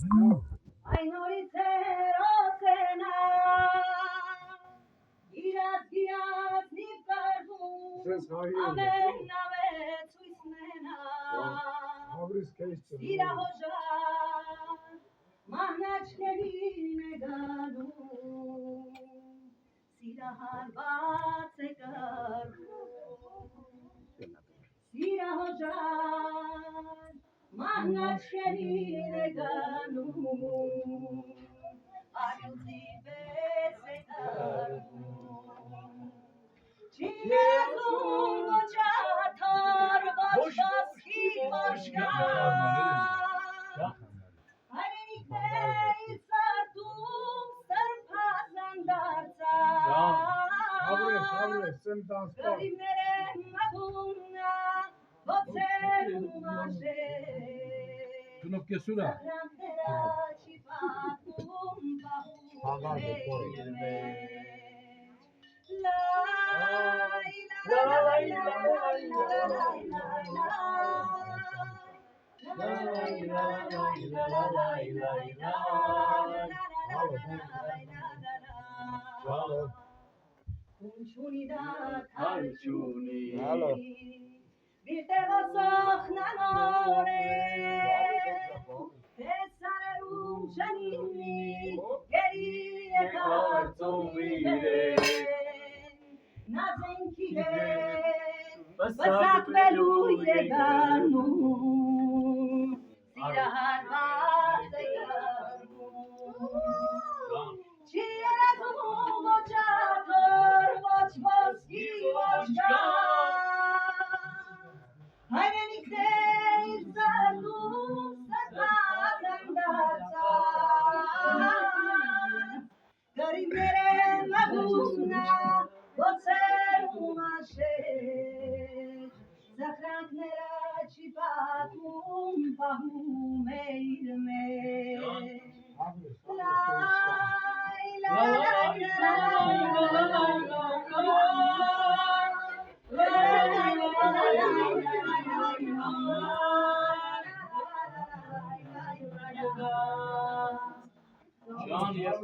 Այն օրից հերոսենա իրաց գիացնիվ կարգում ամենավեց հույսնենա սիրահոժար մահնաչներին է գանում սիրահարված է կարգում սիրահոժար մահնաչներին է գանում արյուծի պես է կարգում չի եզում ոչ աթար ոչ բասկի մաշկան հայրենիքների սարդում սրբազան դարձան գարիվներ են մագուննա ոցեր ու մաշեր սախրանքները չի պատում պահում Ունչունի դա թալչունի Վիրտեղոսող նանոր է Տեսարերում չնինի Գերի է կարծում իրեն Նազենքի հետ Բսակվելու է գարնում Սիրահարված է գարնում Չի երազում ոչ աթոր, ոչ ոսկի, ոչ գան Հայրենիքներ սարդում սրբազան դարձան Գարիվներ են մագուննա, ոցեր ու մաշեր Սախրանքները չի պատում, պահում է իր մեջ John, yes,